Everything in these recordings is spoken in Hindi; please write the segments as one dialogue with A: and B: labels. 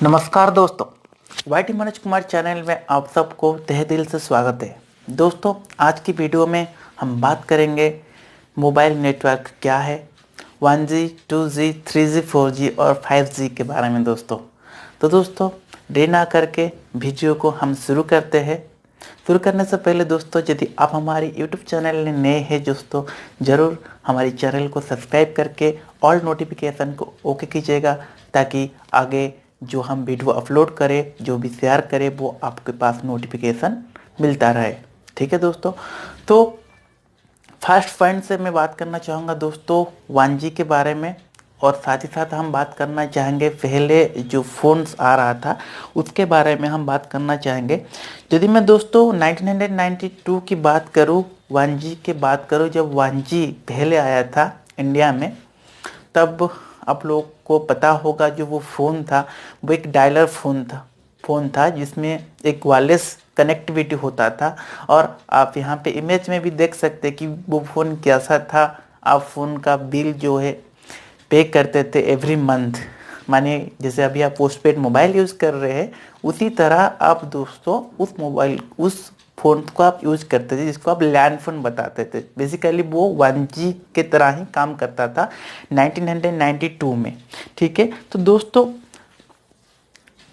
A: नमस्कार दोस्तों, वाईटी मनोज कुमार चैनल में आप सबको तहे दिल से स्वागत है। दोस्तों, आज की वीडियो में हम बात करेंगे मोबाइल नेटवर्क क्या है, 1G, 2G, 3G, 4G और 5G के बारे में दोस्तों। तो दोस्तों, देर ना करके वीडियो को हम शुरू करते हैं। शुरू करने से पहले दोस्तों, यदि आप हमारी यूट्यूब चैनल में नए हैं दोस्तों, ज़रूर हमारी चैनल को सब्सक्राइब करके ऑल नोटिफिकेशन को ओके कीजिएगा, ताकि आगे जो हम वीडियो अपलोड करें, जो भी शेयर करें, वो आपके पास नोटिफिकेशन मिलता रहे। ठीक है दोस्तों। तो फर्स्ट पॉइंट से मैं बात करना चाहूँगा दोस्तों 1G के बारे में, और साथ ही साथ हम बात करना चाहेंगे पहले जो फ़ोन्स आ रहा था उसके बारे में हम बात करना चाहेंगे। यदि मैं दोस्तों 1992 की बात करूँ, 1G की बात करूँ, जब 1G पहले आया था इंडिया में, तब आप लोग को पता होगा जो वो फ़ोन था वो एक डायलर फ़ोन था जिसमें एक वायरलेस कनेक्टिविटी होता था। और आप यहाँ पे इमेज में भी देख सकते हैं कि वो फ़ोन कैसा था। आप फ़ोन का बिल जो है पे करते थे एवरी मंथ, माने जैसे अभी आप पोस्टपेड मोबाइल यूज़ कर रहे हैं, उसी तरह आप दोस्तों उस फ़ोन को आप यूज़ करते थे, जिसको आप लैंड फ़ोन बताते थे। बेसिकली वो 1G के तरह ही काम करता था 1992 में। ठीक है। तो दोस्तों,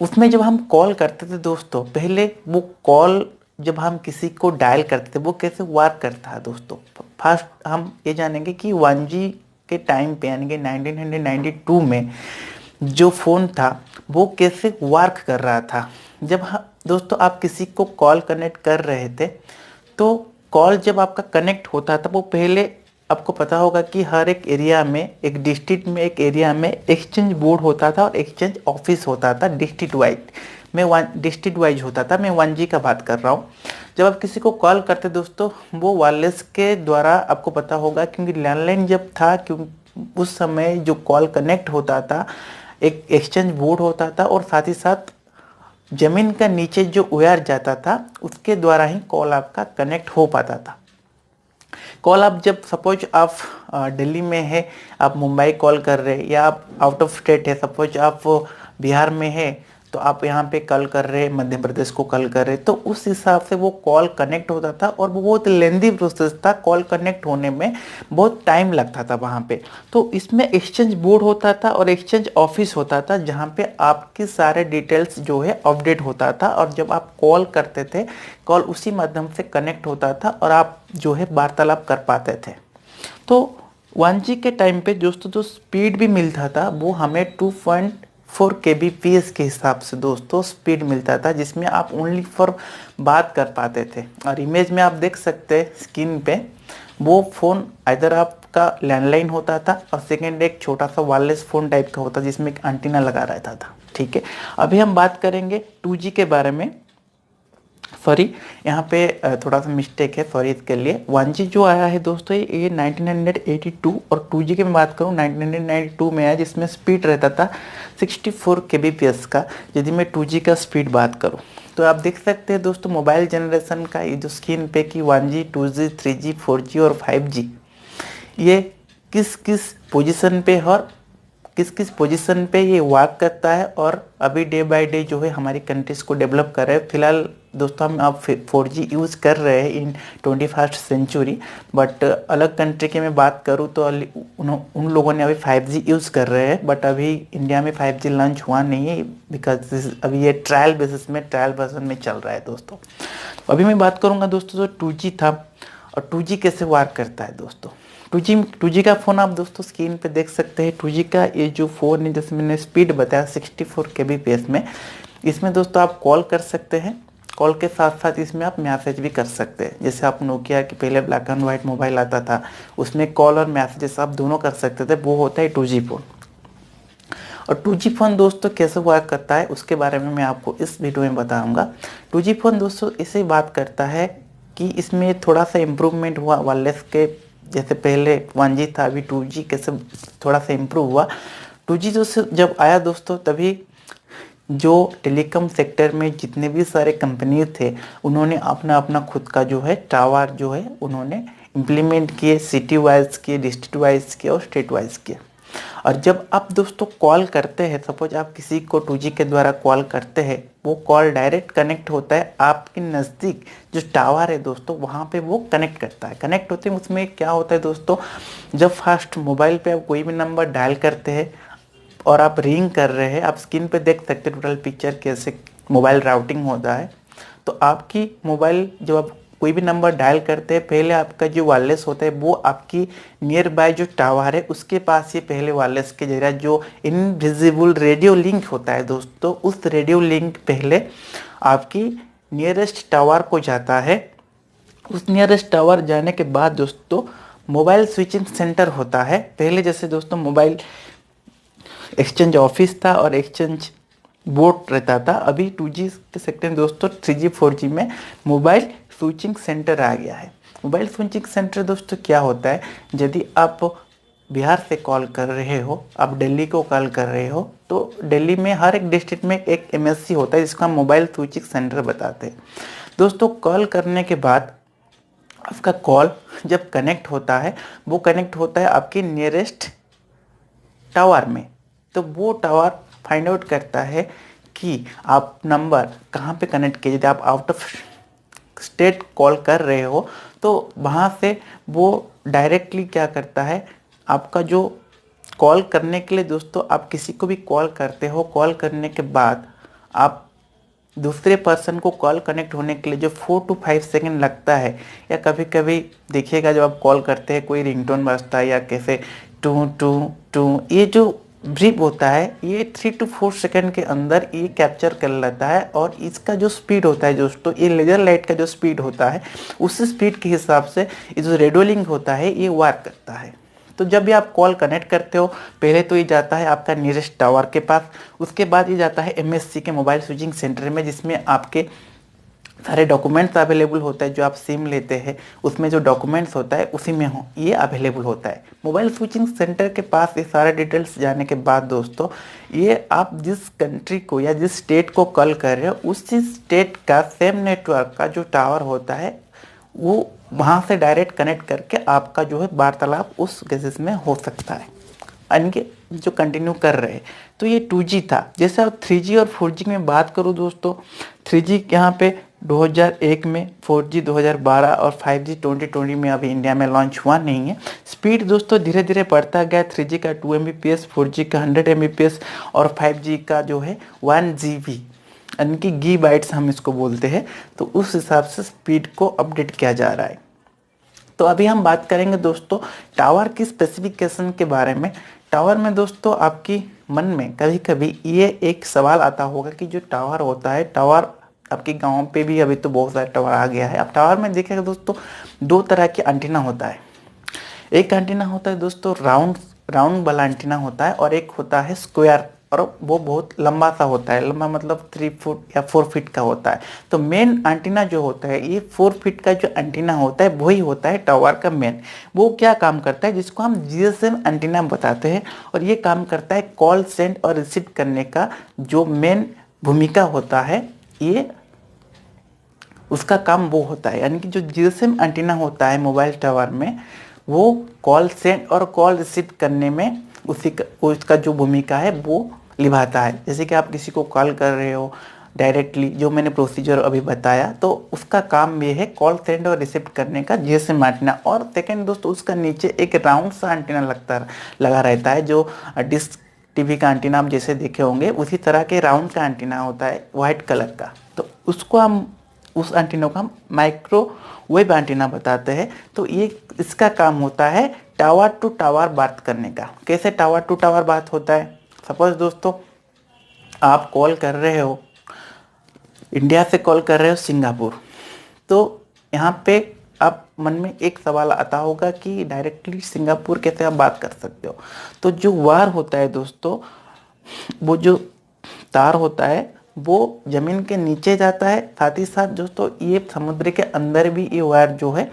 A: उसमें जब हम कॉल करते थे दोस्तों, पहले वो कॉल जब हम किसी को डायल करते थे वो कैसे वर्क करता है दोस्तों। फर्स्ट हम ये जानेंगे कि 1G के टाइम पे, यानी कि 1992 में जो फ़ोन था वो कैसे वर्क कर रहा था। जब दोस्तों आप किसी को कॉल कनेक्ट कर रहे थे, तो कॉल जब आपका कनेक्ट होता था, वो पहले आपको पता होगा कि हर एक एरिया में, एक डिस्ट्रिक्ट में, एक एरिया में एक्सचेंज बोर्ड होता था और एक्सचेंज ऑफिस होता था डिस्ट्रिक्ट वाइज होता था। मैं 1G का बात कर रहा हूँ। जब आप किसी को कॉल करते दोस्तों, वो वायरलेस के द्वारा, आपको पता होगा क्योंकि लैंडलाइन जब था, क्योंकि उस समय जो कॉल कनेक्ट होता था एक एक्सचेंज बोर्ड होता था, और साथ ही साथ ज़मीन का नीचे जो वायर जाता था उसके द्वारा ही कॉल आपका कनेक्ट हो पाता था। कॉल आप जब सपोज आप दिल्ली में है, आप मुंबई कॉल कर रहे हैं, या आप आउट ऑफ स्टेट है, सपोज आप बिहार में है, तो आप यहाँ पे कॉल कर रहे हैं, मध्य प्रदेश को कॉल कर रहे हैं, तो उस हिसाब से वो कॉल कनेक्ट होता था। और वो बहुत लेंदी प्रोसेस था, कॉल कनेक्ट होने में बहुत टाइम लगता था वहाँ पे। तो इसमें एक्सचेंज बोर्ड होता था और एक्सचेंज ऑफिस होता था, जहाँ पे आपके सारे डिटेल्स जो है अपडेट होता था। और जब आप कॉल करते थे, कॉल उसी माध्यम से कनेक्ट होता था और आप जो है वार्तालाप कर पाते थे। तो 1G के टाइम पे दोस्तों जो स्पीड भी मिलता था वो हमें 2.4 kbps के हिसाब से दोस्तों स्पीड मिलता था, जिसमें आप ओनली फॉर बात कर पाते थे। और इमेज में आप देख सकते हैं स्क्रीन पे, वो फ़ोन इधर आपका लैंडलाइन होता था और सेकेंड एक छोटा सा वायरलेस फ़ोन टाइप का होता, जिसमें एक एंटीना लगा रहता था। ठीक है। अभी हम बात करेंगे 2G के बारे में। सॉरी, यहाँ पे थोड़ा सा मिस्टेक है, सॉरी इसके लिए। 1G जो आया है दोस्तों, ये 1982, और 2G की मैं बात करूँ 1992 में आया, जिसमें स्पीड रहता था 64 kbps का। यदि मैं 2G का स्पीड बात करूँ, तो आप देख सकते हैं दोस्तों मोबाइल जनरेशन का ये जो स्क्रीन पे कि 1G, 2G, 3G, 4G और 5G ये किस किस पोजीशन पे और किस किस पोजीशन पे ये वर्क करता है, और अभी डे बाय डे जो है हमारी कंट्रीज को डेवलप कर रहे हैं। फिलहाल दोस्तों हम अब 4G यूज़ कर रहे हैं इन 21st सेंचुरी, बट अलग कंट्री की मैं बात करूँ तो उन लोगों ने अभी 5G यूज़ कर रहे हैं, बट अभी इंडिया में 5G लॉन्च हुआ नहीं है, बिकॉज अभी ये ट्रायल बेसिस में, ट्रायल वर्जन में चल रहा है दोस्तों। अभी मैं बात करूँगा दोस्तों जो 2G था, और 2G कैसे वर्क करता है दोस्तों। 2G का फ़ोन आप दोस्तों स्क्रीन पे देख सकते हैं। 2G का ये जो फ़ोन है, जैसे मैंने स्पीड बताया 64 kbps में, इसमें दोस्तों आप कॉल कर सकते हैं। कॉल के साथ साथ इसमें आप मैसेज भी कर सकते हैं। जैसे आप नोकिया के पहले ब्लैक एंड वाइट मोबाइल आता था, उसमें कॉल और मैसेजेस आप दोनों कर सकते थे, वो होता है 2G फ़ोन। और 2G फ़ोन दोस्तों कैसे वर्क करता है उसके बारे में मैं आपको इस वीडियो में बताऊँगा। 2G फ़ोन दोस्तों इसे बात करता है कि इसमें थोड़ा सा इम्प्रूवमेंट हुआ वायरलेस के, जैसे पहले 1G था, अभी 2G कैसे थोड़ा सा इम्प्रूव हुआ। 2G जब आया दोस्तों, तभी जो टेलीकॉम सेक्टर में जितने भी सारे कंपनी थे, उन्होंने अपना अपना खुद का जो है टावर जो है उन्होंने इम्प्लीमेंट किए, सिटी वाइज किए, डिस्ट्रिक्ट वाइज किए और स्टेट वाइज किए। और जब आप दोस्तों कॉल करते हैं, सपोज आप किसी को 2G के द्वारा कॉल करते हैं, वो कॉल डायरेक्ट कनेक्ट होता है आपके नज़दीक जो टावर है दोस्तों, वहाँ पे वो कनेक्ट करता है। कनेक्ट होते हैं उसमें क्या होता है दोस्तों, जब फर्स्ट मोबाइल पे आप कोई भी नंबर डायल करते हैं और आप रिंग कर रहे हैं, आप स्क्रीन पे देख सकते हैं टोटल पिक्चर कैसे मोबाइल राउटिंग होता है। तो आपकी मोबाइल जब आप कोई भी नंबर डायल करते हैं, पहले आपका जो वायरलेस होता है वो आपकी नियर बाय जो टावर है उसके पास ही पहले वायरलेस के जरिए जो इनविजिबल रेडियो लिंक होता है दोस्तों, उस रेडियो लिंक पहले आपकी नियरेस्ट टावर को जाता है। उस नियरेस्ट टावर जाने के बाद दोस्तों मोबाइल स्विचिंग सेंटर होता है। पहले जैसे दोस्तों मोबाइल एक्सचेंज ऑफिस था और एक्सचेंज बोर्ड रहता था, अभी 2G के सेक्टर में दोस्तों 3G 4G में मोबाइल स्विचिंग सेंटर आ गया है। मोबाइल स्विचिंग सेंटर दोस्तों क्या होता है, यदि आप बिहार से कॉल कर रहे हो, आप दिल्ली को कॉल कर रहे हो, तो दिल्ली में हर एक डिस्ट्रिक्ट में एक MSC होता है जिसका मोबाइल स्विचिंग सेंटर बताते हैं दोस्तों। कॉल करने के बाद आपका कॉल जब कनेक्ट होता है, वो कनेक्ट होता है आपके नियरेस्ट टावर में। तो वो टावर फाइंड आउट करता है कि आप नंबर कहाँ पे कनेक्ट किए। यदि आप आउट ऑफ स्टेट कॉल कर रहे हो तो वहाँ से वो डायरेक्टली क्या करता है, आपका जो कॉल करने के लिए दोस्तों, आप किसी को भी कॉल करते हो, कॉल करने के बाद आप दूसरे पर्सन को कॉल कनेक्ट होने के लिए जो 4 to 5 सेकंड लगता है, या कभी कभी देखिएगा जब आप कॉल करते हैं कोई रिंगटोन बजता है या कैसे टू टू टू, ये जो ब्रीप होता है ये 3 to 4 सेकंड के अंदर ये कैप्चर कर लेता है। और इसका जो स्पीड होता है दोस्तों, ये लेजर लाइट का जो स्पीड होता है उस स्पीड के हिसाब से ये जो रेडियो लिंक होता है ये वर्क करता है। तो जब भी आप कॉल कनेक्ट करते हो, पहले तो ये जाता है आपका नियरेस्ट टावर के पास, उसके बाद ये जाता है MSC के मोबाइल स्विचिंग सेंटर में, जिसमें आपके सारे डॉक्यूमेंट्स अवेलेबल होता है। जो आप सिम लेते हैं उसमें जो डॉक्यूमेंट्स होता है उसी में हो ये अवेलेबल होता है। मोबाइल स्विचिंग सेंटर के पास ये सारे डिटेल्स जाने के बाद दोस्तों, ये आप जिस कंट्री को या जिस स्टेट को कॉल कर रहे हो उसी स्टेट का सेम नेटवर्क का जो टावर होता है वो वहाँ से डायरेक्ट कनेक्ट करके आपका जो है वार्तालाप उस केसेस में हो सकता है। इनके जो कंटिन्यू कर रहे हैं, तो ये 2G था। जैसे अब 3G और 4G में बात करूँ दोस्तों, 3G यहाँ पे 2001 में, 4G 2012 और 5G 2020 में अभी इंडिया में लॉन्च हुआ नहीं है। स्पीड दोस्तों धीरे धीरे बढ़ता गया, 3G का 2 Mbps, 4G का 100 Mbps और 5G का जो है 1 GB, यानी कि गीबाइट्स हम इसको बोलते हैं। तो उस हिसाब से स्पीड को अपडेट किया जा रहा है। तो अभी हम बात करेंगे दोस्तों टावर की स्पेसिफिकेशन के बारे में। टावर में दोस्तों आपकी मन में कभी कभी ये एक सवाल आता होगा कि जो टावर होता है, टावर आपके गांव पे भी अभी तो बहुत सारे टावर आ गया है। अब टावर में देखिएगा दोस्तों 2 तरह के एंटीना होता है। एक एंटीना होता है दोस्तों राउंड वाला एंटीना होता है, और एक होता है स्क्वायर, और वो बहुत लंबा सा होता है। लंबा मतलब 3 फुट या 4 फीट का होता है। तो मेन एंटीना जो होता है, ये 4 फीट का जो एंटीना होता है वही होता है टावर का मेन। वो क्या काम करता है, जिसको हम GSM एंटीना बताते हैं, और ये काम करता है कॉल सेंड और रिसीव करने का जो मेन भूमिका होता है, ये उसका काम वो होता है। यानी कि जो GSM एंटीना होता है मोबाइल टावर में, वो कॉल सेंड और कॉल रिसीव करने में उसका जो भूमिका है वो निभाता है। जैसे कि आप किसी को कॉल कर रहे हो डायरेक्टली, जो मैंने प्रोसीजर अभी बताया, तो उसका काम ये है कॉल सेंड और रिसीव करने का GSM एंटीना। और सेकंड दोस्तों, उसका नीचे एक राउंड सा एंटीना लगा रहता है, जो डिश टीवी का एंटीना आप जैसे देखे होंगे उसी तरह के राउंड का एंटीना होता है वाइट कलर का। तो उसको हम उस एंटीना को हम माइक्रोवेव एंटीना बताते हैं। तो ये इसका काम होता है टावर टू टावर बात करने का। कैसे टावर टू टावर बात होता है, सपोज दोस्तों आप कॉल कर रहे हो, इंडिया से कॉल कर रहे हो सिंगापुर, तो यहाँ पे आप मन में एक सवाल आता होगा कि डायरेक्टली सिंगापुर कैसे आप बात कर सकते हो। तो जो वायर होता है दोस्तों, वो जो तार होता है वो ज़मीन के नीचे जाता है, साथ ही साथ दोस्तों ये समुद्र के अंदर भी ये वायर जो है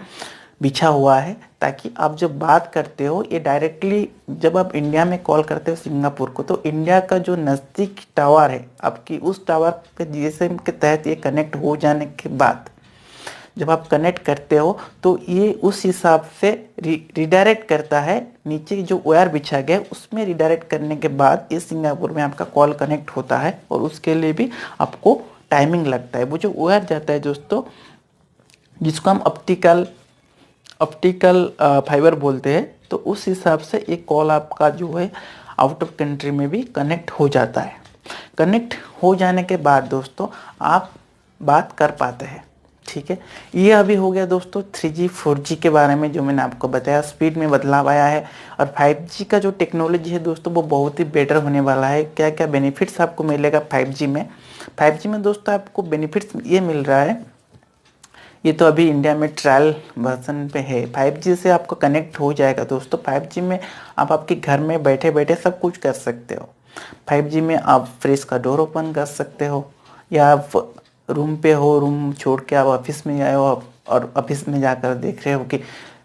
A: बिछा हुआ है, ताकि आप जब बात करते हो ये डायरेक्टली, जब आप इंडिया में कॉल करते हो सिंगापुर को, तो इंडिया का जो नज़दीक टावर है आपकी, उस टावर पे GSM के तहत ये कनेक्ट हो जाने के बाद जब आप कनेक्ट करते हो तो ये उस हिसाब से रिडायरेक्ट करता है, नीचे जो वायर बिछा गया उसमें रिडायरेक्ट करने के बाद इस सिंगापुर में आपका कॉल कनेक्ट होता है और उसके लिए भी आपको टाइमिंग लगता है। वो जो वायर जाता है दोस्तों, जिसको हम ऑप्टिकल फाइबर बोलते हैं, तो उस हिसाब से एक कॉल आपका जो है आउट ऑफ कंट्री में भी कनेक्ट हो जाता है। कनेक्ट हो जाने के बाद दोस्तों आप बात कर पाते हैं। ठीक है, ये अभी हो गया दोस्तों 3G 4G के बारे में जो मैंने आपको बताया। स्पीड में बदलाव आया है और 5G का जो टेक्नोलॉजी है दोस्तों वो बहुत ही बेटर होने वाला है। क्या क्या बेनिफिट्स आपको मिलेगा 5G में? 5G में दोस्तों आपको बेनिफिट्स ये मिल रहा है, ये तो अभी इंडिया में ट्रायल वर्जन पे है। 5G से आपको कनेक्ट हो जाएगा दोस्तों। 5G में आप आपके घर में बैठे बैठे सब कुछ कर सकते हो। 5G में आप फ्रिज का डोर ओपन कर सकते हो, या आप रूम पे हो, रूम छोड़ के आप ऑफिस में आए हो और ऑफिस में जाकर देख रहे हो कि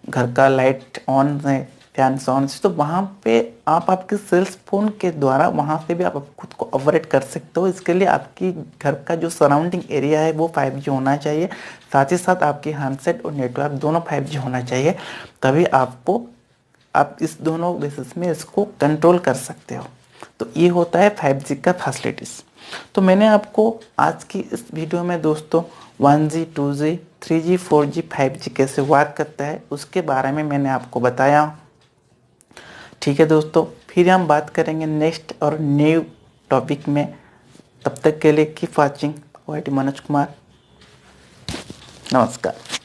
A: घर का लाइट ऑन है, फैन ऑन है, तो वहाँ पे आप आपके सेल्स फोन के द्वारा वहाँ से भी आप खुद को ऑपरेट कर सकते हो। इसके लिए आपकी घर का जो सराउंडिंग एरिया है वो 5G होना चाहिए, साथ ही साथ आपकी हैंडसेट और नेटवर्क दोनों 5G होना चाहिए, तभी आप इस दोनों बेसिस में इसको कंट्रोल कर सकते हो। तो ये होता है 5G का फैसिलिटीज़। तो मैंने आपको आज की इस वीडियो में दोस्तों 1G 2G 3G 4G 5G कैसे वर्क करता है उसके बारे में मैंने आपको बताया। ठीक है दोस्तों, फिर हम बात करेंगे नेक्स्ट और न्यू टॉपिक में। तब तक के लिए keep watching YT Manoj Kumar. नमस्कार।